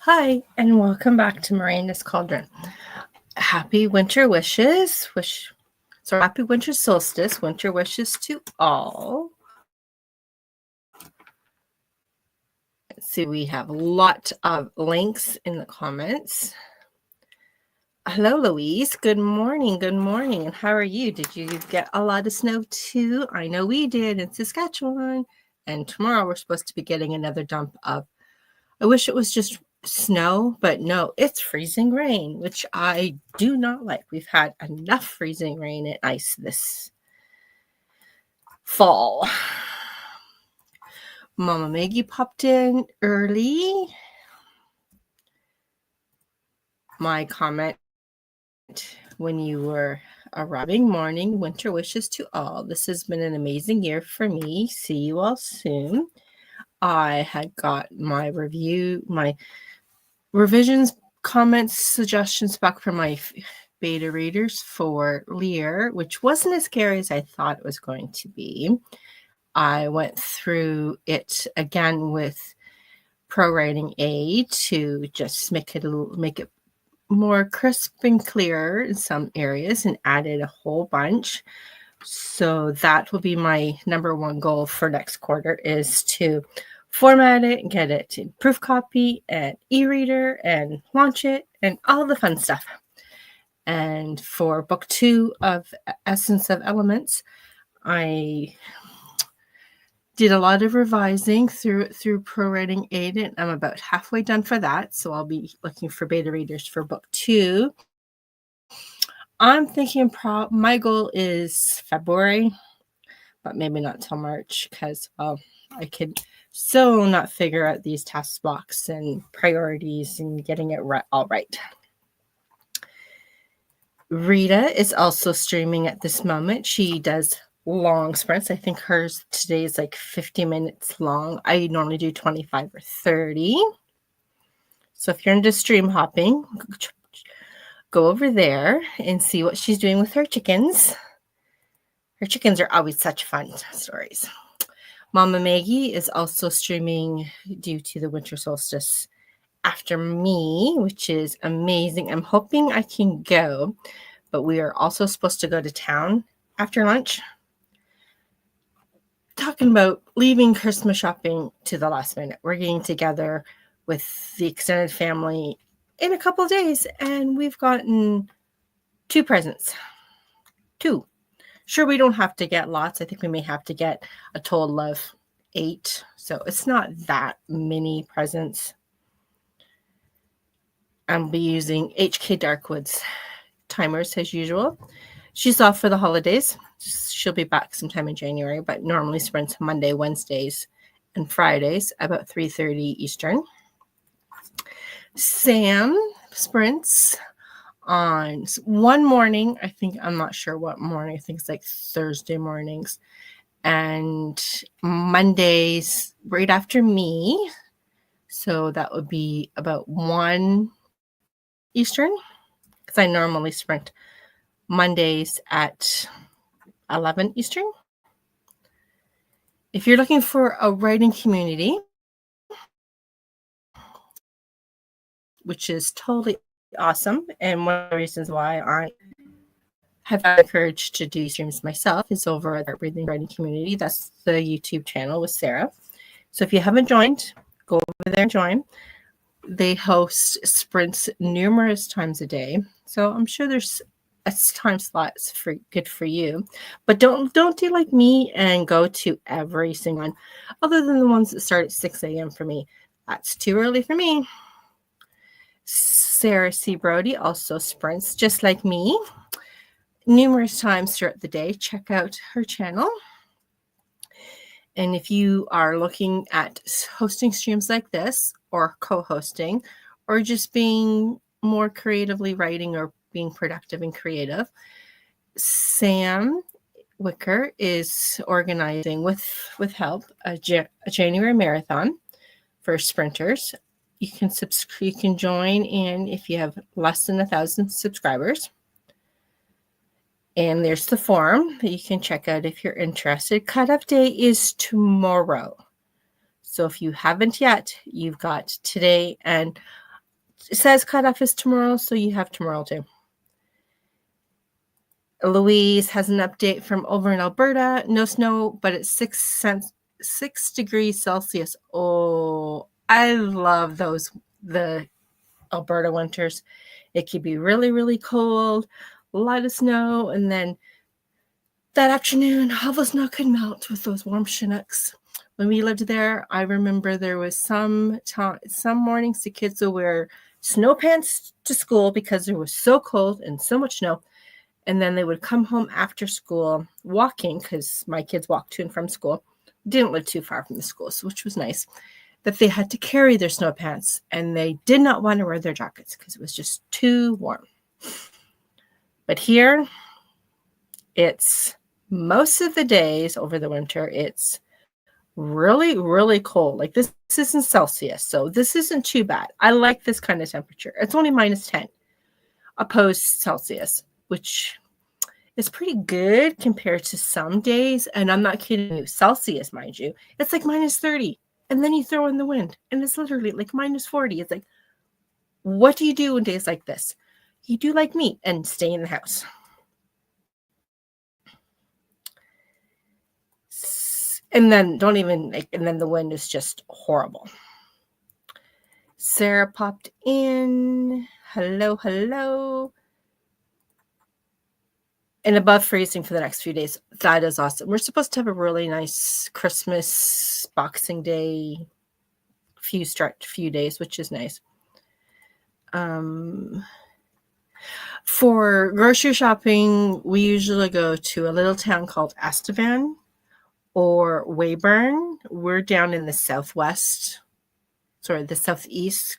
Hi, and welcome back to Miranda's Cauldron. Happy winter wishes. Happy winter solstice. Winter wishes to all. Let's see, we have a lot of links in the comments. Hello, Louise. Good morning. Good morning. And how are you? Did you get a lot of snow too? I know we did in Saskatchewan. And tomorrow we're supposed to be getting another dump of, I wish it was just snow, but no, it's freezing rain, which I do not like. We've had enough freezing rain and ice this fall. Mama Maggie popped in early. My comment when you were arriving, morning, winter wishes to all. This has been an amazing year for me. See you all soon. I had got my revisions, comments, suggestions back from my beta readers for Lear, which wasn't as scary as I thought it was going to be. I went through it again with Pro Writing Aid to just make it more crisp and clear in some areas and added a whole bunch. So that will be my number one goal for next quarter, is to format it and get it in proof copy and e-reader and launch it and all the fun stuff. And for book 2 of Essence of Elements, I did a lot of revising through Pro Writing Aid, and I'm about halfway done for that. So I'll be looking for beta readers for book 2. I'm thinking my goal is February, but maybe not till March, because, well, I could so not figure out these task blocks and priorities and getting it all right. Rita is also streaming at this moment. She does long sprints. I think hers today is like 50 minutes long. I normally do 25 or 30. So if you're into stream hopping, go over there and see what she's doing with her chickens. Her chickens are always such fun stories. Mama Maggie is also streaming due to the winter solstice after me, which is amazing. I'm hoping I can go, but we are also supposed to go to town after lunch. Talking about leaving Christmas shopping to the last minute. We're getting together with the extended family in a couple of days, and we've gotten 2 presents. 2. Sure, we don't have to get lots. I think we may have to get a total of 8. So it's not that many presents. I'll be using HK Darkwood's timers as usual. She's off for the holidays. She'll be back sometime in January, but normally sprints Monday, Wednesdays, and Fridays about 3:30 Eastern. Sam sprints on one morning. I'm not sure what morning. I think it's like Thursday mornings. And Mondays right after me. So that would be about 1 Eastern, because I normally sprint Mondays at 11 Eastern. If you're looking for a writing community, which is totally awesome, and one of the reasons why I have had the courage to do streams myself is over at the Breathing Writing Community. That's the YouTube channel with Sarah. So if you haven't joined, go over there and join. They host sprints numerous times a day, so I'm sure there's a time slots good for you. But don't do like me and go to every single one, other than the ones that start at 6 a.m. for me. That's too early for me. Sarah C. Brody also sprints just like me numerous times throughout the day. Check out her channel. And if you are looking at hosting streams like this, or co-hosting, or just being more creatively writing or being productive and creative, Sam Wicker is organizing with help a January marathon for sprinters. You can join in if you have less than 1,000 subscribers. And there's the form that you can check out if you're interested. Cutoff day is tomorrow. So if you haven't yet, you've got today and It says cutoff is tomorrow, so you have tomorrow too. Louise has an update from over in Alberta. No snow, but it's 6 degrees Celsius. Oh, I love the Alberta winters. It could be really, really cold, a lot of snow, and then that afternoon, all the snow could melt with those warm Chinooks. When we lived there, I remember there was some mornings the kids would wear snow pants to school because it was so cold and so much snow. And then they would come home after school walking, because my kids walked to and from school. Didn't live too far from the school, which was nice. That they had to carry their snow pants, and they did not want to wear their jackets because it was just too warm. But here, it's most of the days over the winter, it's really, really cold. Like this isn't Celsius, so this isn't too bad. I like this kind of temperature. It's only -10 opposed to Celsius, which is pretty good compared to some days. And I'm not kidding you. Celsius, mind you, it's like -30. And then you throw in the wind, and it's literally like -40. It's like, what do you do in days like this? You do like me and stay in the house. And then and then the wind is just horrible. Sarah popped in. Hello, hello. And above freezing for the next few days. That is awesome. We're supposed to have a really nice Christmas, Boxing Day, few days, which is nice. For grocery shopping, we usually go to a little town called Estevan or Weyburn. We're down in the southeast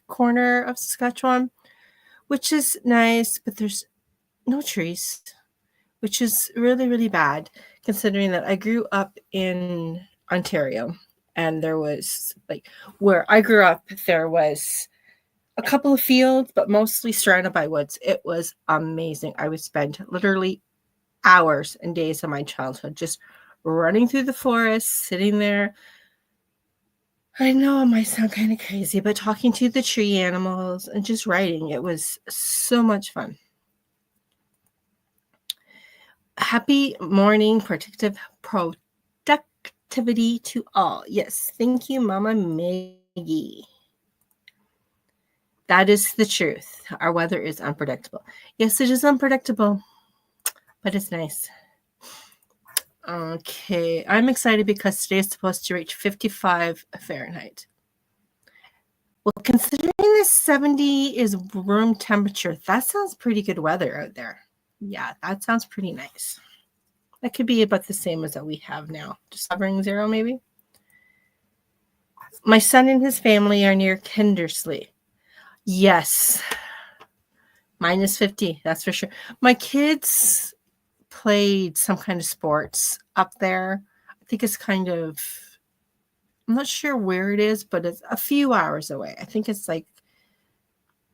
corner of Saskatchewan, which is nice, but there's no trees, which is really, really bad, considering that I grew up in Ontario, and there was, like, where I grew up, there was a couple of fields, but mostly surrounded by woods. It was amazing. I would spend literally hours and days of my childhood just running through the forest, sitting there. I know it might sound kind of crazy, but talking to the tree animals and just writing, it was so much fun. Happy morning, productivity to all. Yes, thank you, Mama Maggie. That is the truth. Our weather is unpredictable. Yes, it is unpredictable, but it's nice. Okay, I'm excited because today is supposed to reach 55 Fahrenheit. Well, considering this 70 is room temperature, that sounds pretty good weather out there. Yeah, that sounds pretty nice. That could be about the same as that we have now. Just hovering 0, maybe. My son and his family are near Kindersley. Yes. -50, that's for sure. My kids played some kind of sports up there. I think it's kind of, I'm not sure where it is, but it's a few hours away. I think it's like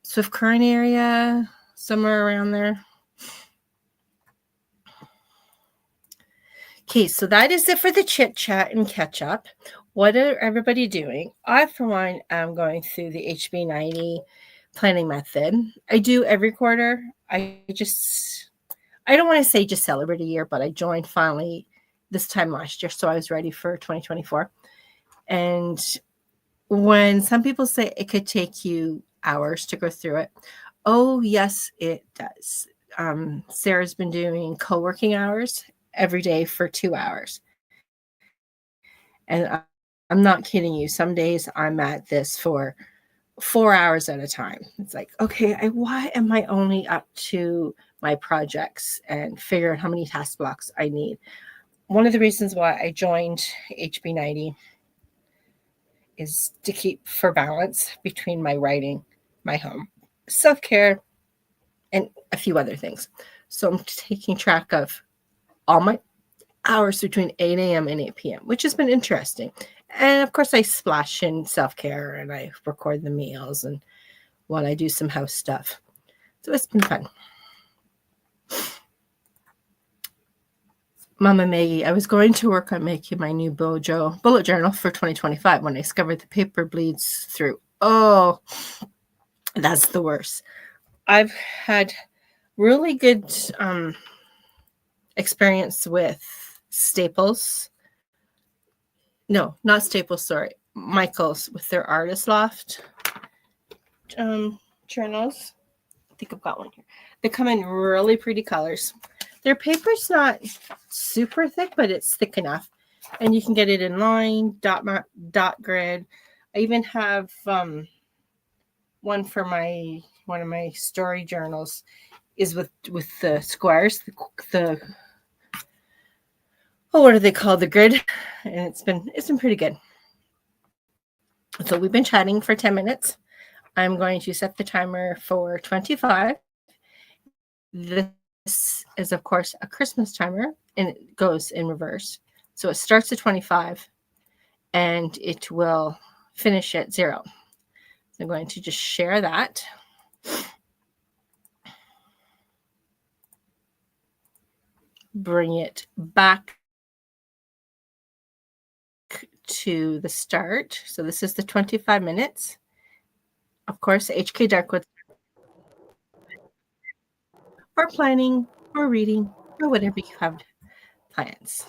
Swift Current area, somewhere around there. Okay, so that is it for the chit chat and catch up. What are everybody doing? I, for one, am going through the HB90 planning method. I do every quarter. I don't want to say just celebrate a year, but I joined finally this time last year, so I was ready for 2024. And when some people say it could take you hours to go through it, oh, yes, it does. Sarah's been doing co-working hours every day for 2 hours. And I'm not kidding you. Some days I'm at this for 4 hours at a time. It's like, okay, why am I only up to my projects and figure out how many task blocks I need? One of the reasons why I joined HB90 is to keep for balance between my writing, my home, self-care, and a few other things. So I'm taking track of all my hours between 8 a.m. and 8 p.m., which has been interesting. And of course, I splash in self-care and I record the meals and while I do some house stuff. So it's been fun. Mama Maggie, I was going to work on making my new bullet journal for 2025 when I discovered the paper bleeds through. Oh, That's the worst. I've had really good experience with Staples. No, not Staples, sorry. Michael's with their Artist Loft journals. I think I've got one here. They come in really pretty colors. Their paper's not super thick, but it's thick enough. And you can get it in line, dot grid. I even have one for one of my story journals is with the squares, the what do they call the grid? And it's been pretty good. So we've been chatting for 10 minutes. I'm going to set the timer for 25. This is, of course, a Christmas timer, and it goes in reverse. So it starts at 25, and it will finish at 0. So I'm going to just share that. Bring it back to the start. So this is the 25 minutes. Of course, HK Darkwood, or planning, or reading, or whatever you have plans.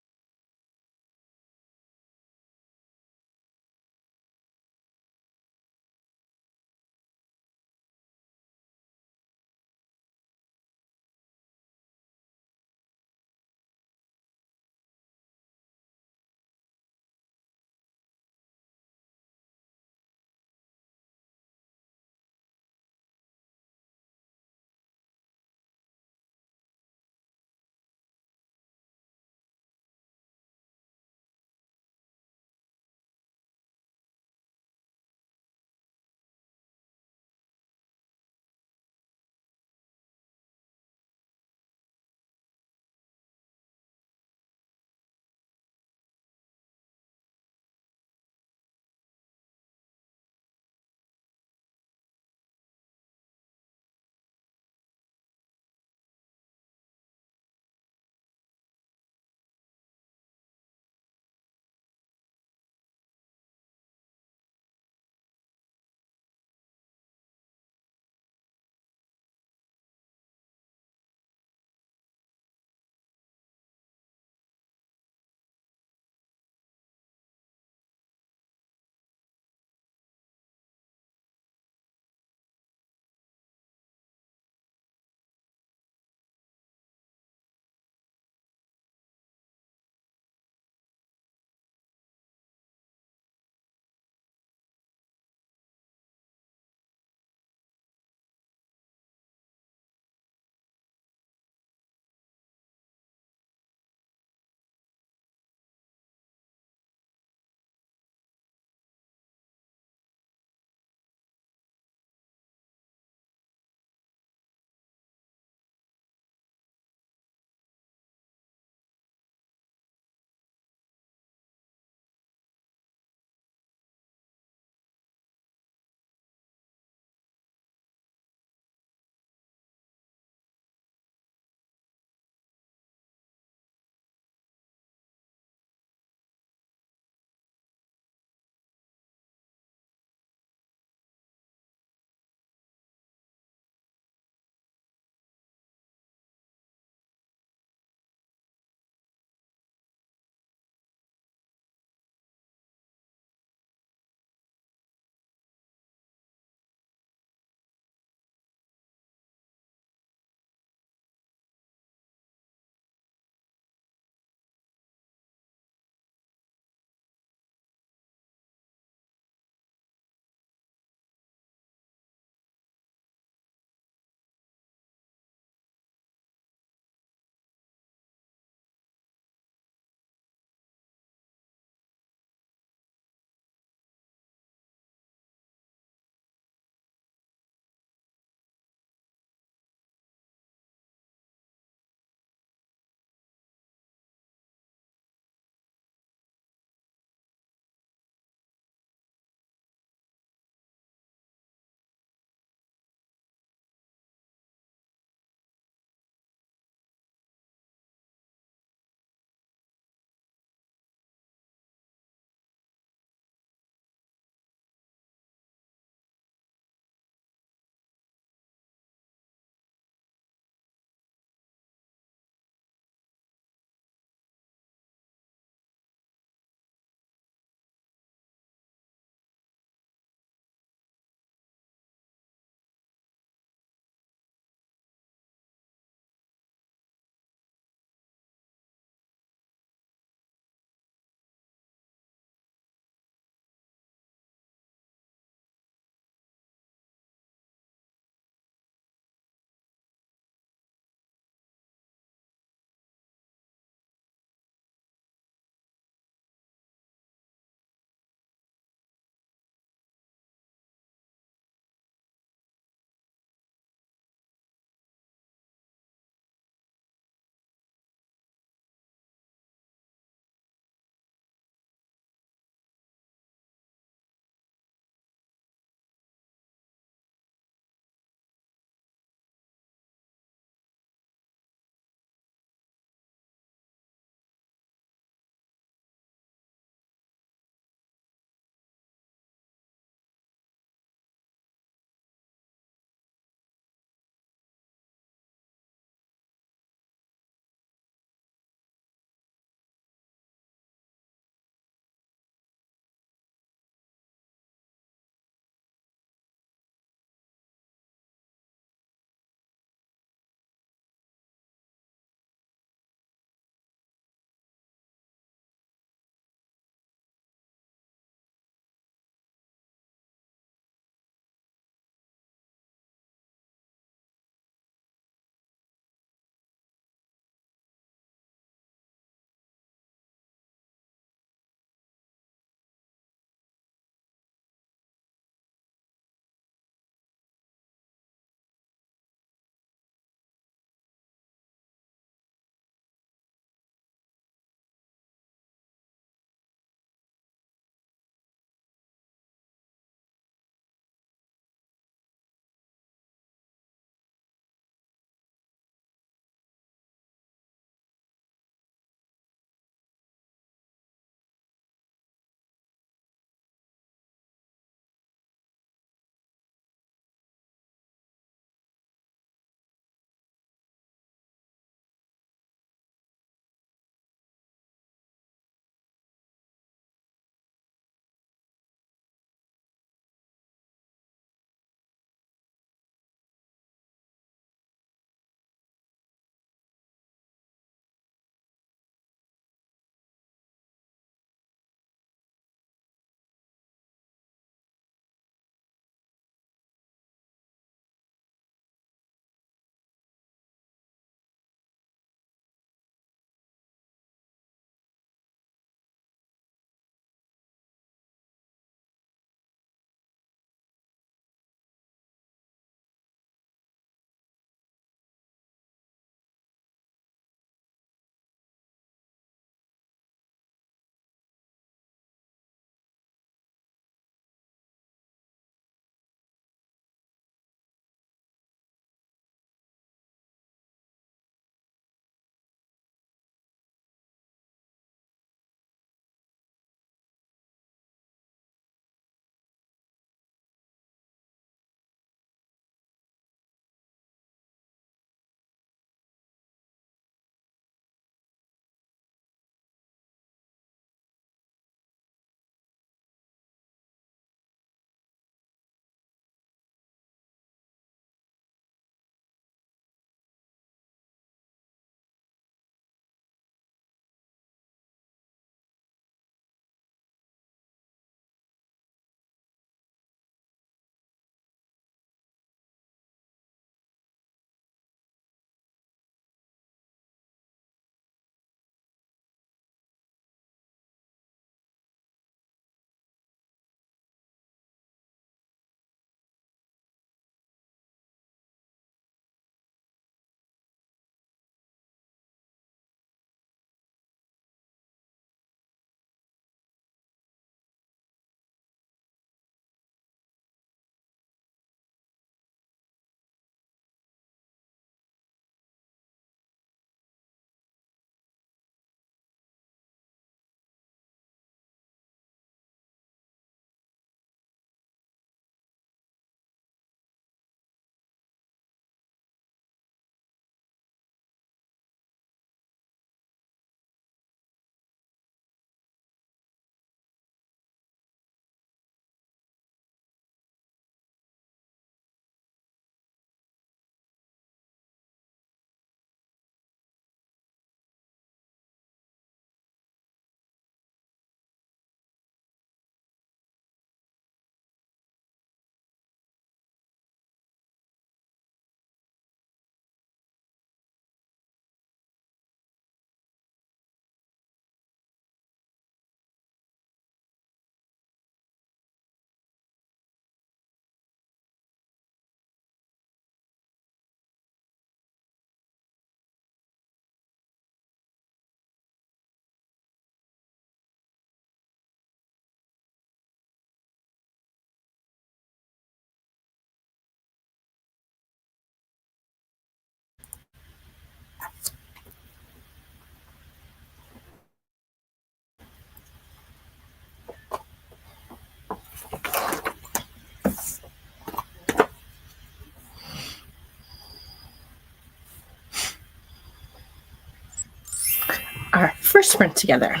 sprint together.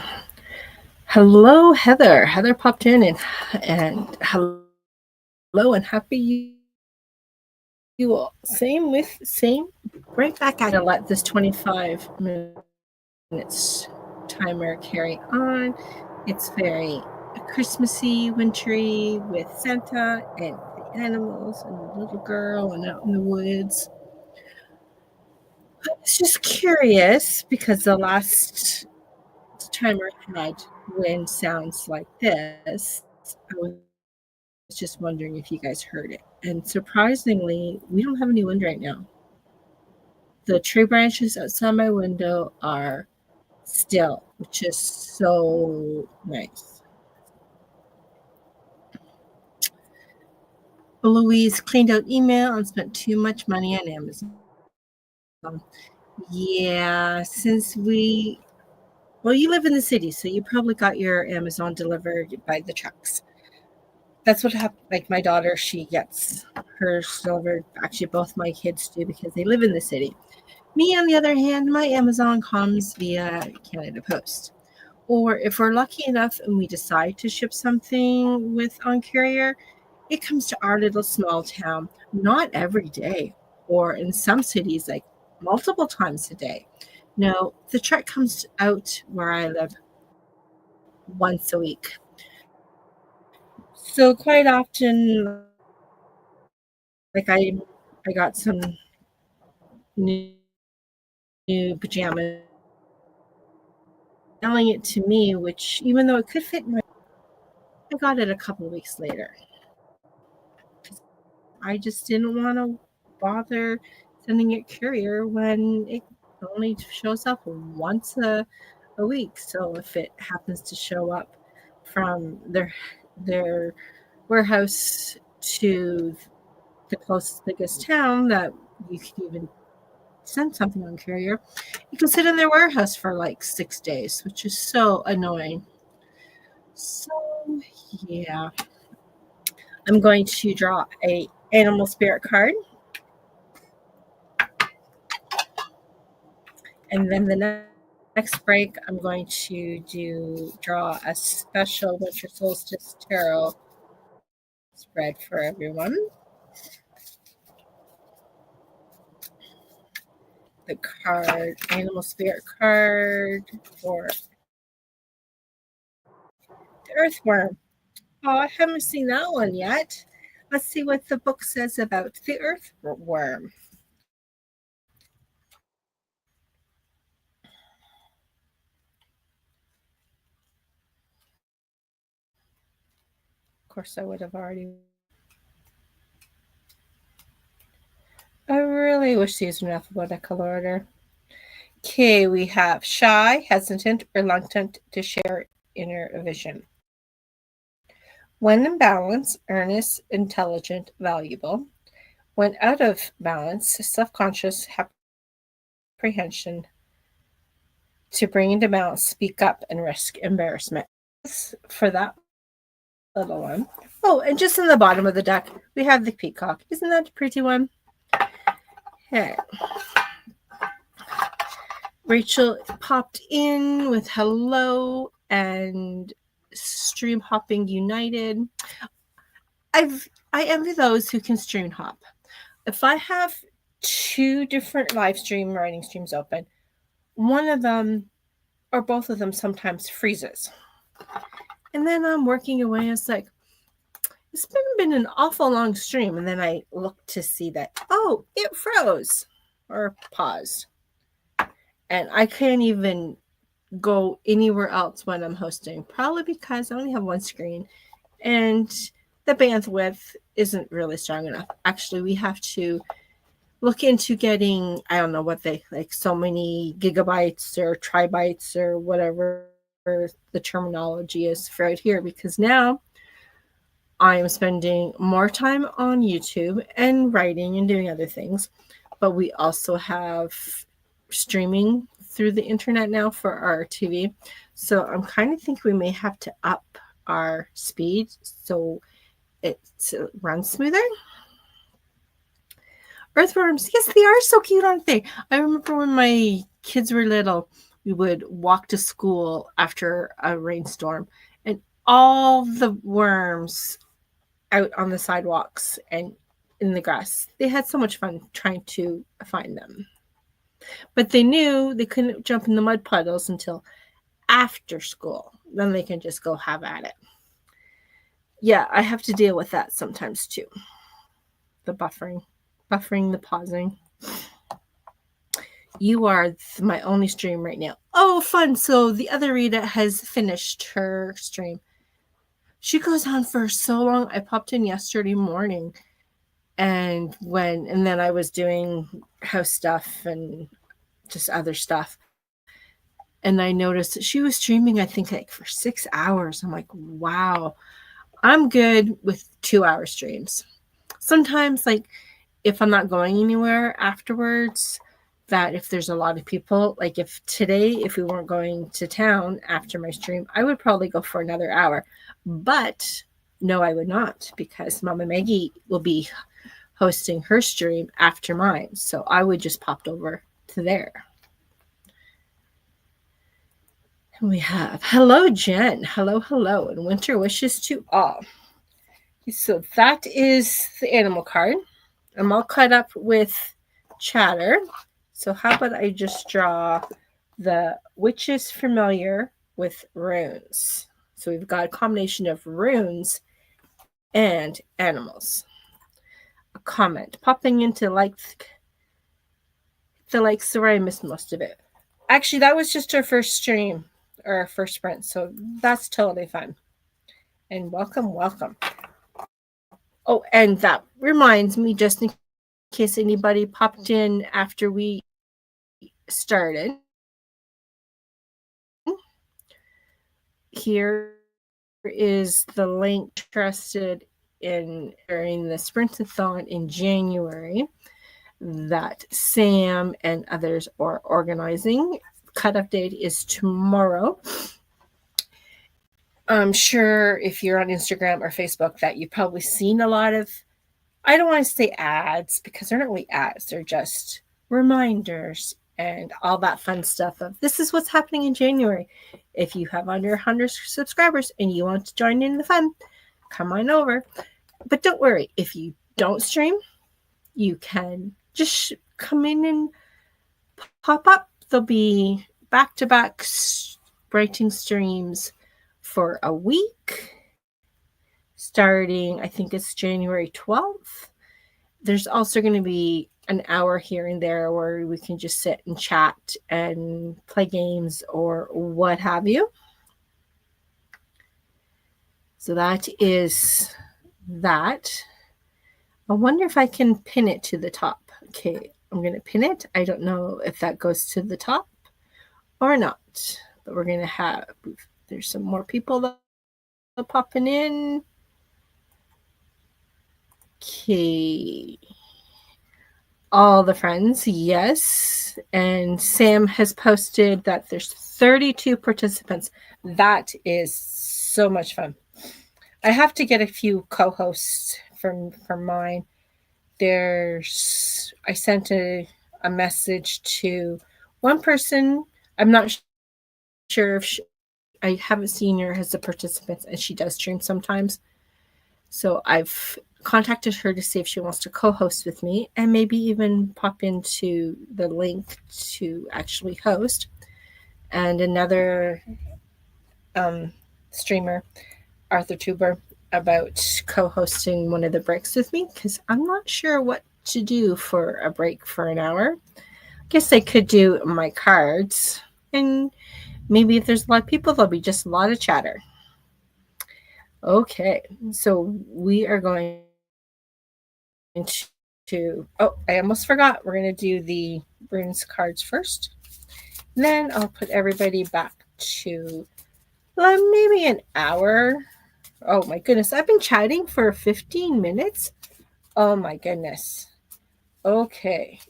Hello, Heather. Heather popped in and hello and happy you all. Same, right back at it. Let this 25 minutes timer carry on. It's very Christmassy, wintry with Santa and the animals and the little girl and out in the woods. I was just curious because the last timer had wind sounds like this. I was just wondering if you guys heard it. And surprisingly, we don't have any wind right now. The tree branches outside my window are still, which is so nice. Louise cleaned out email and spent too much money on Amazon. Yeah, since you live in the city, so you probably got your Amazon delivered by the trucks. That's what happened. Like my daughter, she gets hers delivered. Actually, both my kids do because they live in the city. Me, on the other hand, my Amazon comes via Canada Post. Or if we're lucky enough and we decide to ship something with on courier, it comes to our little small town, not every day, or in some cities, like multiple times a day. No, the truck comes out where I live once a week. So quite often, like I got some new pajamas, selling it to me, which even though it could fit my, I got it a couple of weeks later. I just didn't want to bother sending it courier when it only shows up once a week. So if it happens to show up from their warehouse to the closest biggest town that you can even send something on courier, you can sit in their warehouse for like 6 days, which is so annoying. So yeah, I'm going to draw a animal spirit card. And then the next break, I'm going to draw a special Winter Solstice Tarot spread for everyone. The card, Animal Spirit card for the Earthworm. Oh, I haven't seen that one yet. Let's see what the book says about the Earthworm. Of course, I would have already. I really wish these were in alphabetical order. Okay, we have shy, hesitant, reluctant to share inner vision. When in balance, earnest, intelligent, valuable. When out of balance, self-conscious, apprehension, to bring into balance, speak up, and risk embarrassment. For that little one. Oh, and just in the bottom of the deck, we have the peacock. Isn't that a pretty one? Okay. Rachel popped in with hello and stream hopping united. I envy those who can stream hop. If I have 2 different live stream writing streams open, one of them or both of them sometimes freezes. And then I'm working away. It's like, it's been an awful long stream. And then I look to see that, oh, it froze or paused. And I can't even go anywhere else when I'm hosting, probably because I only have one screen and the bandwidth isn't really strong enough. Actually, we have to look into getting, I don't know what they like, so many gigabytes or tribytes or whatever the terminology is for out here, because now I am spending more time on YouTube and writing and doing other things, but we also have streaming through the internet now for our TV. So I'm kind of think we may have to up our speed so it runs smoother. Earthworms, yes, they are so cute, aren't they? I remember when my kids were little, we would walk to school after a rainstorm, and all the worms out on the sidewalks and in the grass. They had so much fun trying to find them. But they knew they couldn't jump in the mud puddles until after school. Then they can just go have at it. Yeah, I have to deal with that sometimes too. The buffering, the pausing. You are my only stream right now. Oh, fun. So the other Rita has finished her stream. She goes on for so long. I popped in yesterday morning and then I was doing house stuff and just other stuff. And I noticed that she was streaming, I think, like for 6 hours. I'm like, wow, I'm good with 2-hour streams. Sometimes, like, if I'm not going anywhere afterwards, that if there's a lot of people, like if we weren't going to town after my stream, I would probably go for another hour. But no, I would not, because Mama Maggie will be hosting her stream after mine. So I would just pop over to there. And we have, hello, Jen. Hello, and winter wishes to all. So that is the animal card. I'm all caught up with chatter. So how about I just draw the witch's familiar with runes. So we've got a combination of runes and animals. A comment popping into sorry, I missed most of it. Actually, that was just our first stream or our first sprint, so that's totally fine. And welcome. Oh, and that reminds me, just in case anybody popped in after we started, here is the link interested in during the Sprintathon in January that Sam and others are organizing. Cutoff date is tomorrow. I'm sure if you're on Instagram or Facebook that you've probably seen a lot of, I don't want to say ads because they're not really ads, they're just reminders and all that fun stuff of this is what's happening in January. If you have under 100 subscribers and you want to join in the fun, come on over. But don't worry, if you don't stream, you can just come in and pop up. There'll be back-to-back writing streams for a week, starting, I think it's January 12th. There's also going to be an hour here and there where we can just sit and chat and play games or what have you. So that is that. I wonder if I can pin it to the top. Okay, I'm going to pin it. I don't know if that goes to the top or not, but we're going to have, there's some more people that are popping in. Okay. All the friends, yes. And Sam has posted that there's 32 participants. That is so much fun. I have to get a few co-hosts from mine. I sent a message to one person. I'm not sure if I haven't seen her as a participant, and she does stream sometimes. So I've contacted her to see if she wants to co-host with me and maybe even pop into the link to actually host. And another streamer, Arthur Tuber, about co-hosting one of the breaks with me because I'm not sure what to do for a break for an hour. I guess I could do my cards, and maybe if there's a lot of people, there'll be just a lot of chatter. Okay, so we are going to, I almost forgot. We're going to do the runes cards first. Then I'll put everybody back to maybe an hour. Oh my goodness, I've been chatting for 15 minutes. Oh my goodness. Okay.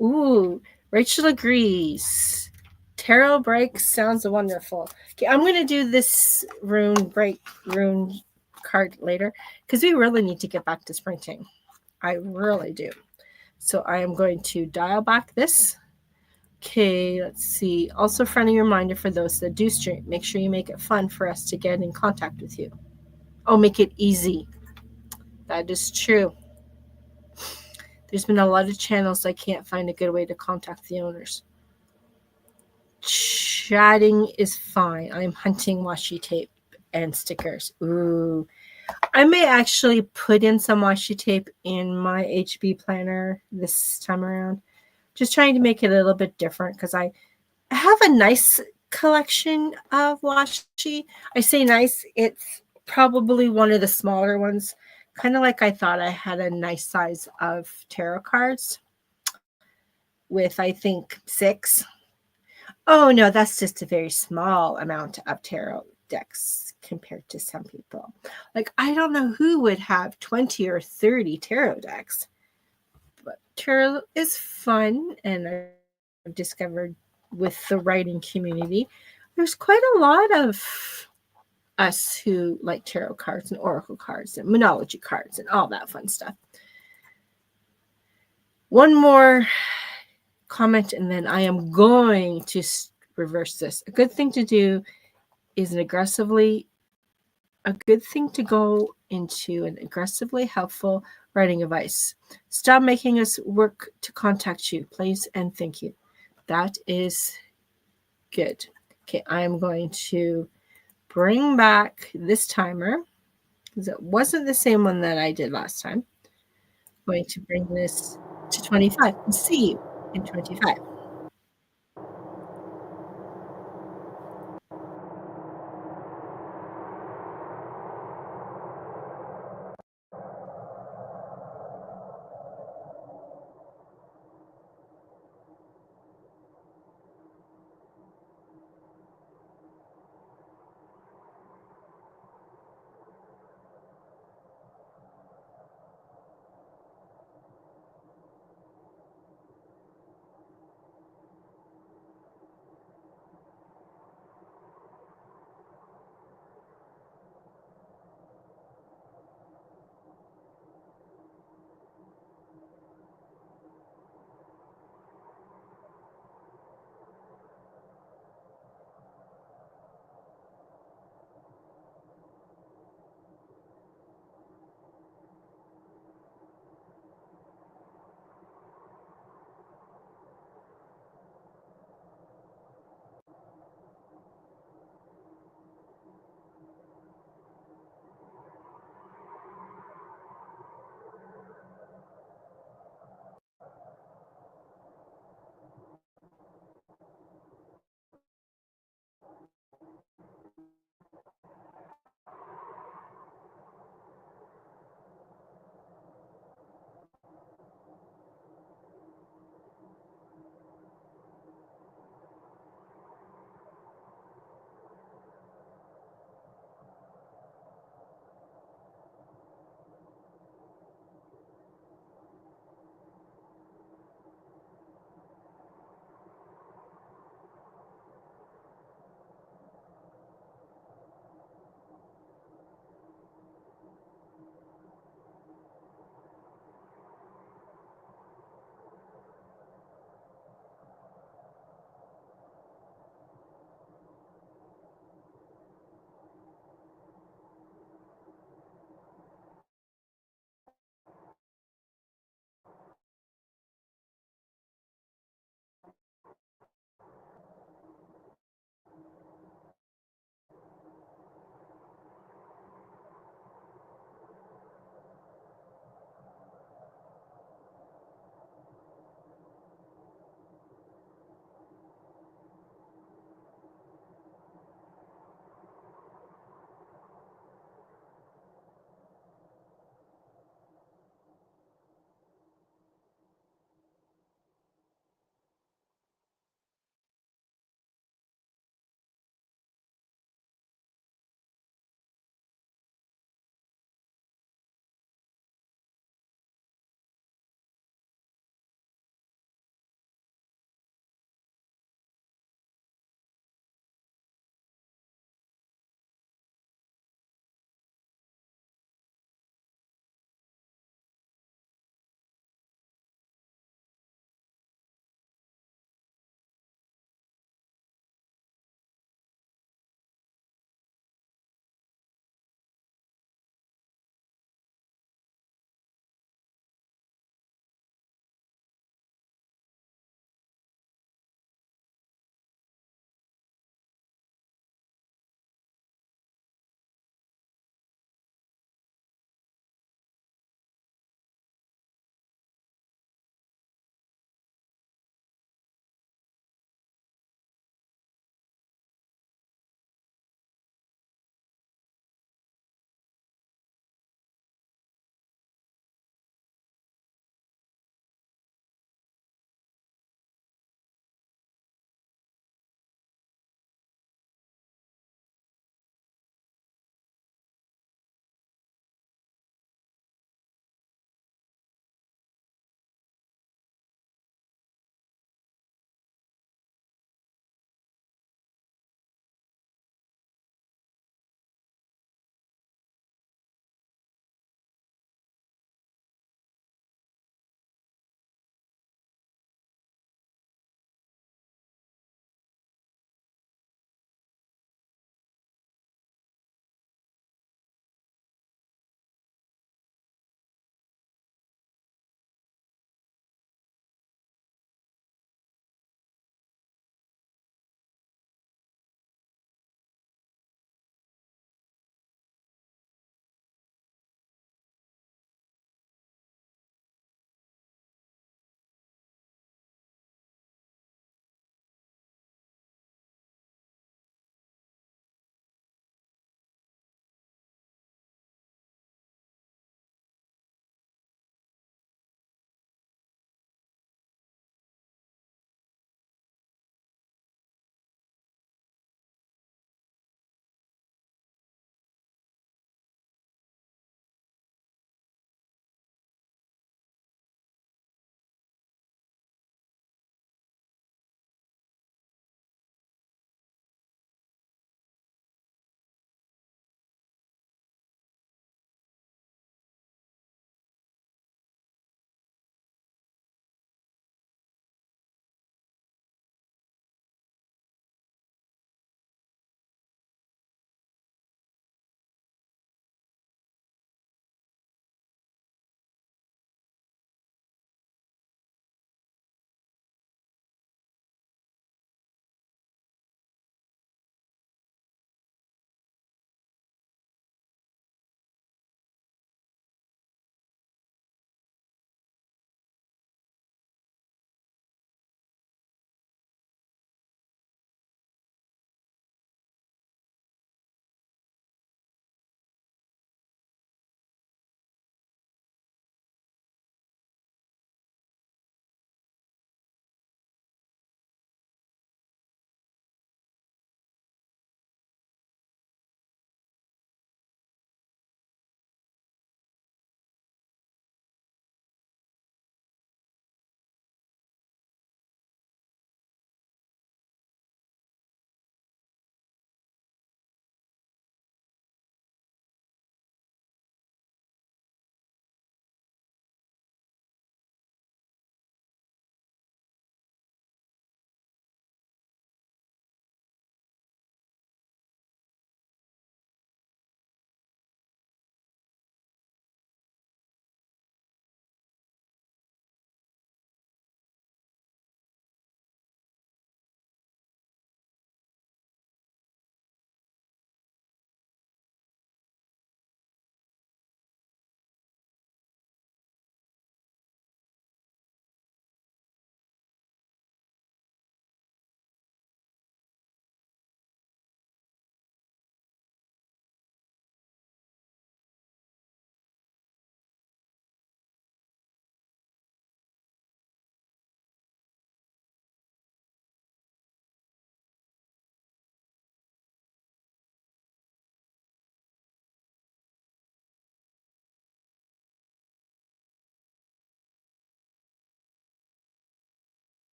Ooh, Rachel agrees. Tarot break sounds wonderful. Okay, I'm going to do this rune card later because we really need to get back to sprinting. I really do. So I am going to dial back this Okay, let's see. Also, friendly reminder for those that do stream, make sure you make it fun for us to get in contact with you. Oh, make it easy. That is true. There's been a lot of channels I can't find a good way to contact the owners. Chatting is fine. I'm hunting washi tape and stickers. Ooh. I may actually put in some washi tape in my HB planner this time around. Just trying to make it a little bit different because I have a nice collection of washi. I say nice, it's probably one of the smaller ones. Kind of like I thought I had a nice size of tarot cards with, I think, 6. Oh, no, that's just a very small amount of tarot decks compared to some people. Like, I don't know who would have 20 or 30 tarot decks. But tarot is fun, and I've discovered with the writing community, there's quite a lot of us who like tarot cards and oracle cards and Moonology cards and all that fun stuff. One more comment, and then I am going to reverse this. A good thing to do is a good thing to go into an aggressively helpful writing advice. Stop making us work to contact you, please, and thank you. That is good. Okay, I'm going to bring back this timer because it wasn't the same one that I did last time. I'm going to bring this to 25 and see you in 25.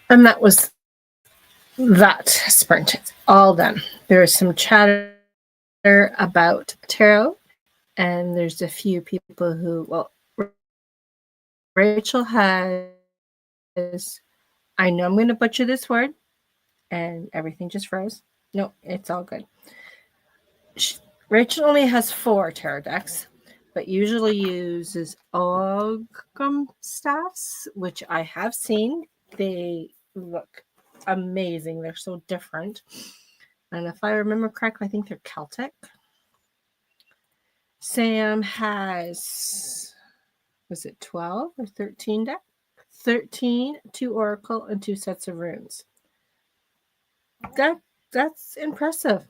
And that was that sprint. It's all done. There is some chatter about tarot, and there's a few people who, well, Rachel has, I know I'm going to butcher this word, and everything just froze. No, it's all good. Rachel only has 4 tarot decks, but usually uses Ogham staffs, which I have seen. They look amazing. They're so different. And if I remember correctly, I think they're Celtic. Sam has, was it 12 or 13 deck? 13, 2 oracle, and 2 sets of runes. That's impressive.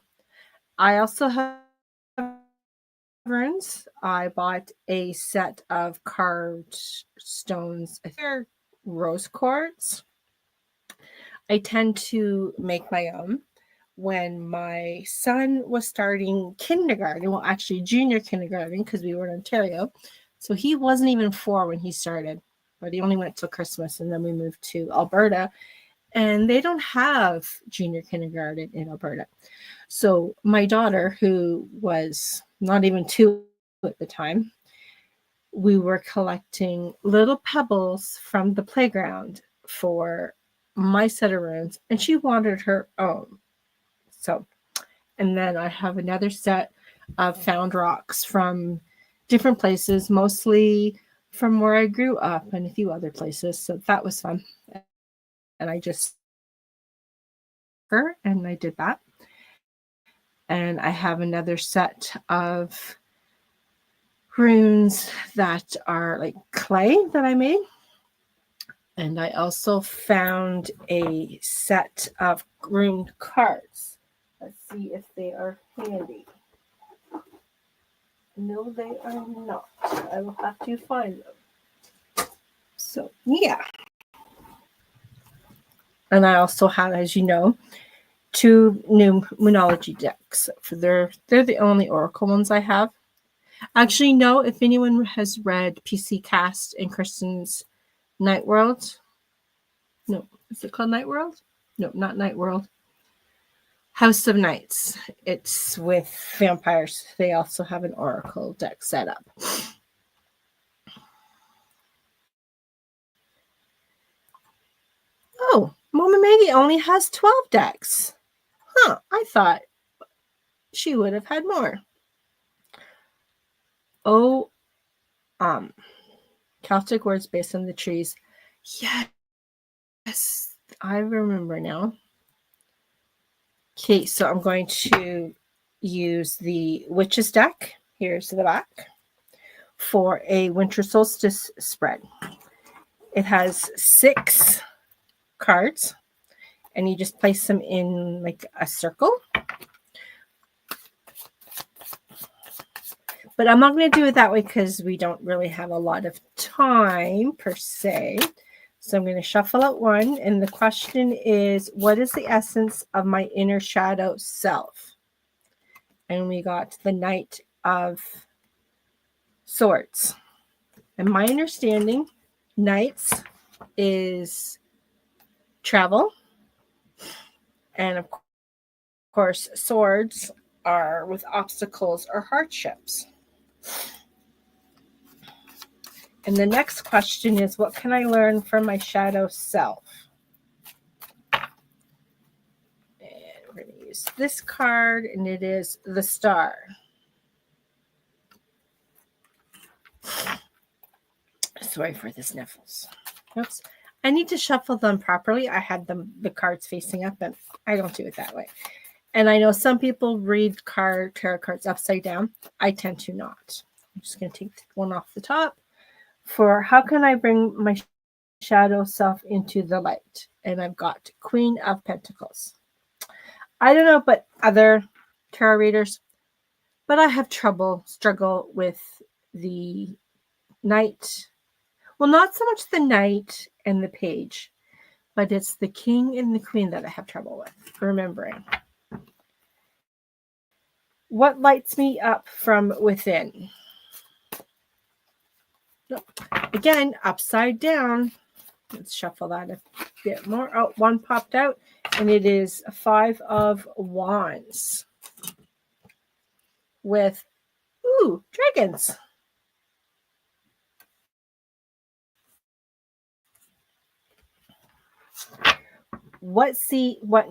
I also have runes. I bought a set of carved stones. I think they're rose quartz. I tend to make my own. When my son was starting kindergarten, well, actually junior kindergarten, because we were in Ontario, so he wasn't even 4 when he started, but he only went till Christmas, and then we moved to Alberta, and they don't have junior kindergarten in Alberta. So my daughter, who was not even 2 at the time, we were collecting little pebbles from the playground for my set of runes, and she wanted her own. So, and then I have another set of found rocks from different places, mostly from where I grew up and a few other places. So that was fun. And I just, and I did that. And I have another set of runes that are like clay that I made. And I also found a set of runed cards. Let's see if they are handy. No, they are not. I will have to find them. So, yeah. And I also have, as you know, 2 new Moonology decks. They're the only Oracle ones I have. Actually, no, if anyone has read PC Cast and Kristen's Night World. No, is it called Night World? No, not Night World. House of Knights. It's with vampires. They also have an Oracle deck set up. Oh, Mama Maggie only has 12 decks. Huh, I thought she would have had more. Oh, Celtic words based on the trees. Yes, I remember now. Okay, so I'm going to use the Witches deck. Here's the back for a winter solstice spread. It has 6 cards, and you just place them in like a circle. But I'm not going to do it that way because we don't really have a lot of time per se. So I'm going to shuffle out 1. And the question is, what is the essence of my inner shadow self? And we got the Knight of Swords. And my understanding, Knights is travel. And of course, swords are with obstacles or hardships. And the next question is, what can I learn from my shadow self? And we're going to use this card, and it is the Star. Sorry for the sniffles. Oops. I need to shuffle them properly. I had the cards facing up, and I don't do it that way. And I know some people read tarot cards upside down. I tend to not. I'm just going to take one off the top. For how can I bring my shadow self into the light? And I've got Queen of Pentacles. I don't know about other tarot readers, but I have struggle with the Knight. Well, not so much the Knight and the Page, but it's the King and the Queen that I have trouble with remembering. What lights me up from within? Again, upside down. Let's shuffle that a bit more. Oh, one popped out, and it is a 5 of Wands with, dragons. What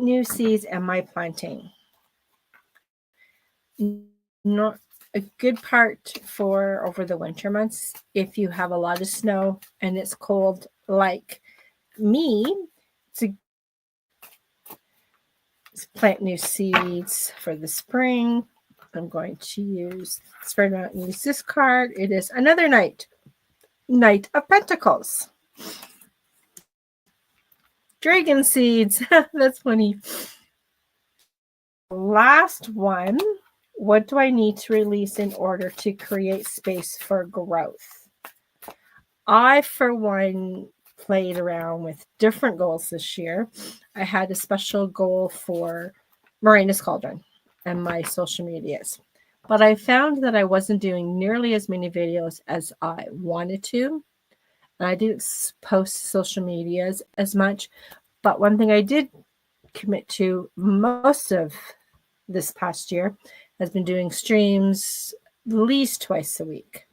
new seeds am I planting? Not a good part for over the winter months. If you have a lot of snow and it's cold, like me, to plant new seeds for the spring. I'm going to spread out and use this card. It is another Knight of Pentacles. Dragon seeds. That's funny. Last one. What do I need to release in order to create space for growth? I, for one, played around with different goals this year. I had a special goal for Miranda's Cauldron and my social medias. But I found that I wasn't doing nearly as many videos as I wanted to. And I didn't post social medias as much. But one thing I did commit to most of this past year has been doing streams at least twice a week.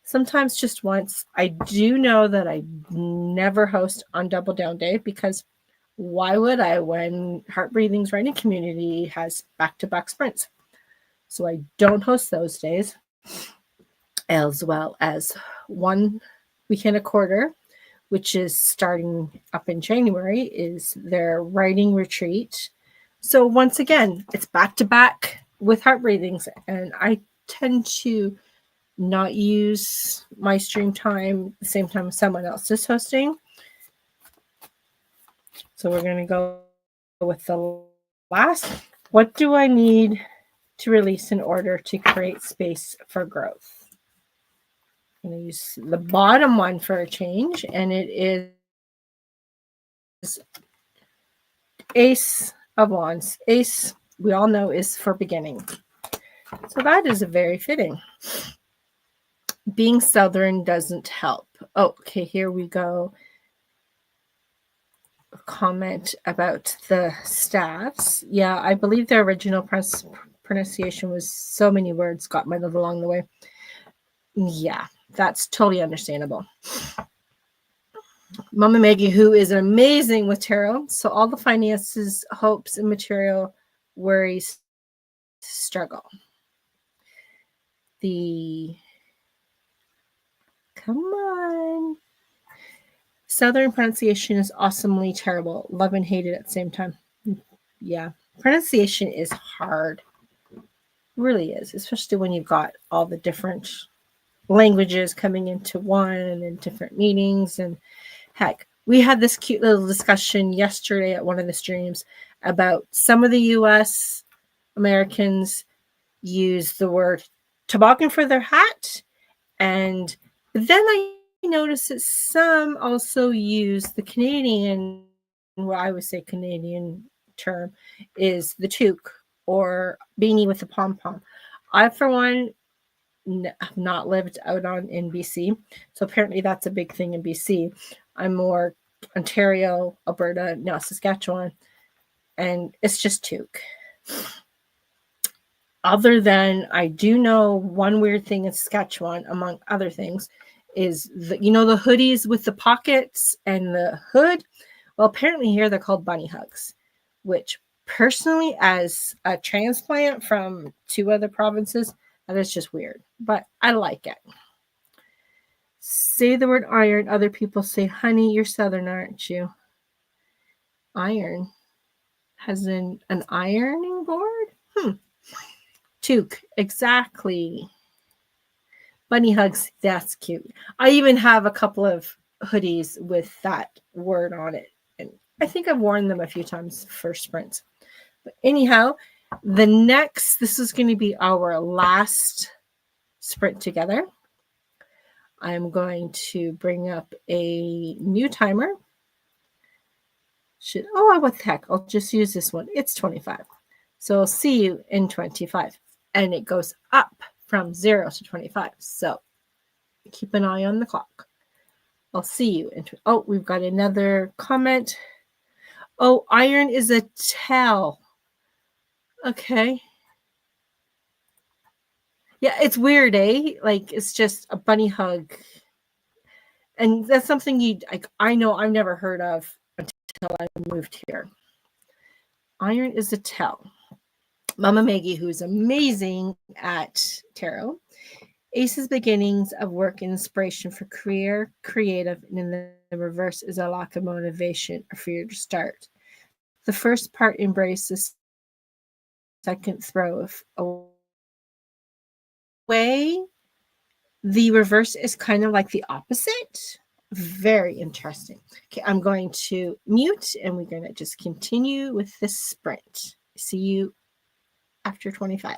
Sometimes just once. I do know that I never host on Double Down Day because why would I when Heart Breathing's writing community has back-to-back sprints? So I don't host those days, as well as one weekend a quarter, which is starting up in January, is their writing retreat. So once again, it's back-to-back with Heart Breathings, and I tend to not use my stream time the same time someone else is hosting. So we're going to go with the last. What do I need to release in order to create space for growth? I'm going to use the bottom one for a change, and it is Ace of Wands. Ace, we all know, is for beginning. So that is very fitting. Being Southern doesn't help. Oh, okay, here we go. A comment about the staffs. Yeah, I believe the original pronunciation was so many words got muddled along the way. Yeah, that's totally understandable. Mama Maggie, who is amazing with tarot. So all the finances, hopes, and material worries, struggle. Come on. Southern pronunciation is awesomely terrible. Love and hate it at the same time. Yeah. Pronunciation is hard. It really is, especially when you've got all the different languages coming into one and different meanings. And heck, we had this cute little discussion yesterday at one of the streams about some of the US Americans use the word toboggan for their hat. And then I noticed that some also use the Canadian, what I would say Canadian term is the toque or beanie with the pom-pom. I, for one, have not lived out in BC. So apparently that's a big thing in BC. I'm more Ontario, Alberta, now Saskatchewan, and it's just toque. Other than I do know one weird thing in Saskatchewan, among other things, is the hoodies with the pockets and the hood. Well, apparently here they're called bunny hugs, which personally, as a transplant from 2 other provinces, that is just weird, but I like it. Say the word iron. Other people say, honey, you're Southern, aren't you? Iron. Has an ironing board? Toque. Exactly. Bunny hugs. That's cute. I even have a couple of hoodies with that word on it. And I think I've worn them a few times for sprints. But anyhow, this is going to be our last sprint together. I'm going to bring up a new timer. What the heck? I'll just use this one. It's 25. So I'll see you in 25. And it goes up from 0 to 25. So Keep an eye on the clock. I'll see you. Oh, we've got another comment. Oh, iron is a tell. Okay. Yeah, it's weird, eh? Like, it's just a bunny hug. And that's something I know I've never heard of until I moved here. Iron is a tell. Mama Maggie, who's amazing at tarot. Ace's beginnings of work and inspiration for career, creative, and in the reverse is a lack of motivation or fear to start. The first part embraces second throw of away. The reverse is kind of like the opposite. Very interesting. Okay, I'm going to mute and we're going to just continue with this sprint. See you after 25.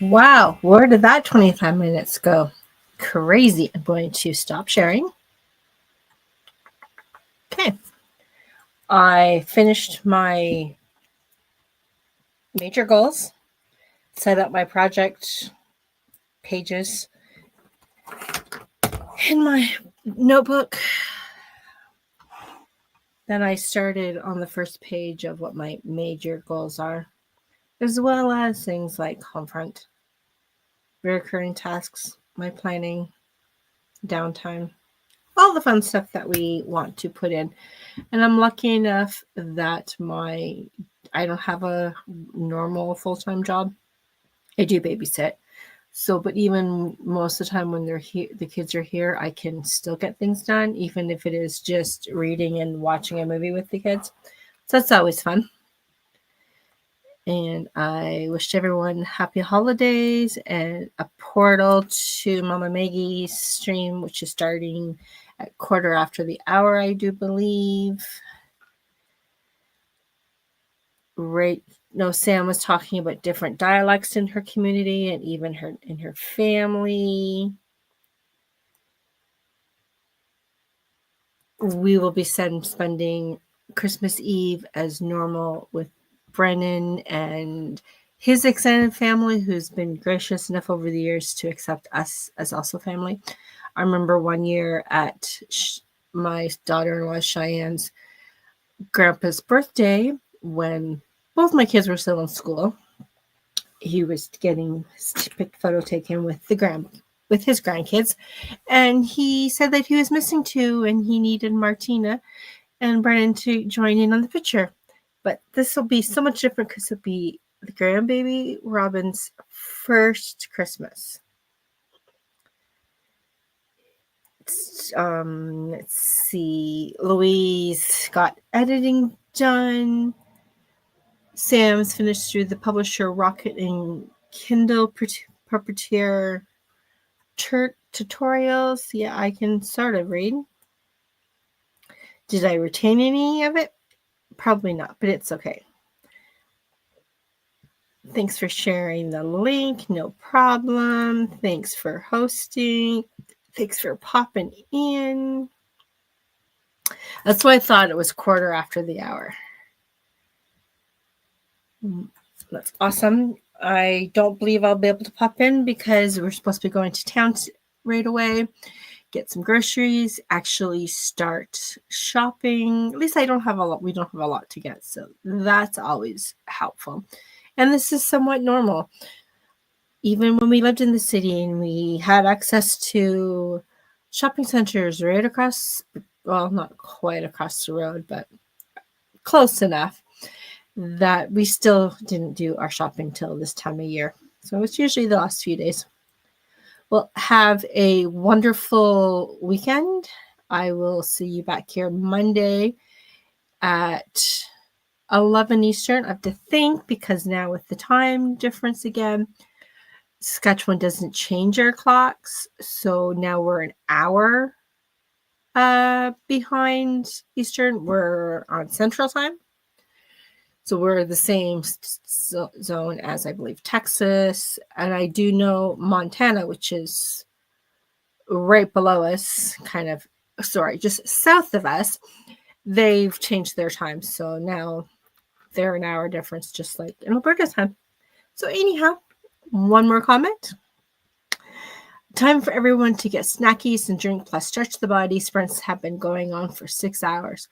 Wow, where did that 25 minutes go? Crazy. I'm going to stop sharing. Okay. I finished my major goals, set up my project pages in my notebook. Then I started on the first page of what my major goals are, as well as things like homefront, recurring tasks, my planning, downtime, all the fun stuff that we want to put in. And I'm lucky enough that I don't have a normal full-time job. I do babysit. So, but even most of the time when they're here, the kids are here, I can still get things done, even if it is just reading and watching a movie with the kids. So that's always fun. And I wished everyone happy holidays and a portal to Mama Maggie's stream, which is starting at 1:15, I do believe. Right. No, Sam was talking about different dialects in her community and even in her family. We will be spending Christmas Eve as normal with Brennan and his extended family, who's been gracious enough over the years to accept us as also family. I remember one year at my daughter-in-law Cheyenne's grandpa's birthday, when both my kids were still in school, he was getting his photo taken with his grandkids, and he said that he was missing two and he needed Martina and Brennan to join in on the picture. But this will be so much different because it'll be the grandbaby Robin's first Christmas. Let's see. Louise got editing done. Sam's finished through the publisher Rocket and Kindle puppeteer tutorials. Yeah, I can sort of read. Did I retain any of it? Probably not, but it's okay. Thanks for sharing the link. No problem. Thanks for hosting. Thanks for popping in. That's why I thought it was 1:15. That's awesome. I don't believe I'll be able to pop in because we're supposed to be going to town right away, get some groceries, actually start shopping. At least we don't have a lot to get, so that's always helpful. And this is somewhat normal. Even when we lived in the city and we had access to shopping centers right across, well, not quite across the road, but close enough, that we still didn't do our shopping till this time of year. So it's usually the last few days. Well, have a wonderful weekend. I will see you back here Monday at 11 Eastern. I have to think because now with the time difference again, Saskatchewan doesn't change our clocks. So now we're an hour behind Eastern. We're on Central Time. So we're the same zone as, I believe, Texas. And I do know Montana, which is right below us, just south of us. They've changed their time. So now they're an hour difference, just like in Alberta's time. So anyhow, one more comment. Time for everyone to get snackies and drink plus stretch the body. Sprints have been going on for 6 hours.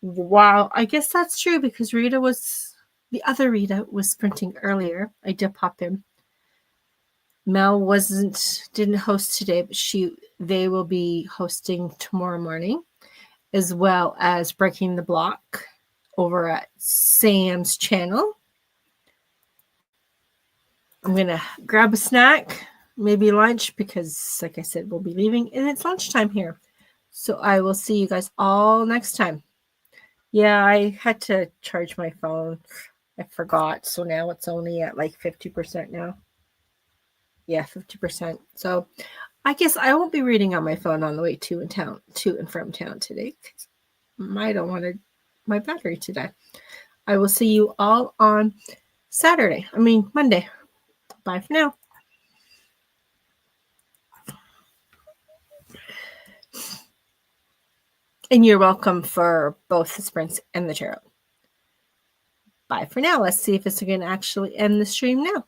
Wow, I guess that's true because the other Rita was sprinting earlier. I did pop in. Mel didn't host today, but they will be hosting tomorrow morning, as well as Breaking the Block over at Sam's channel. I'm gonna grab a snack, maybe lunch, because like I said, we'll be leaving and it's lunchtime here. So I will see you guys all next time. Yeah, I had to charge my phone. I forgot. So now it's only at like 50% now. Yeah, 50%. So I guess I won't be reading on my phone on the way to and from town today. I don't want my battery today. I will see you all on Monday. Bye for now. And you're welcome for both the sprints and the tarot. Bye for now. Let's see if it's going to actually end the stream now.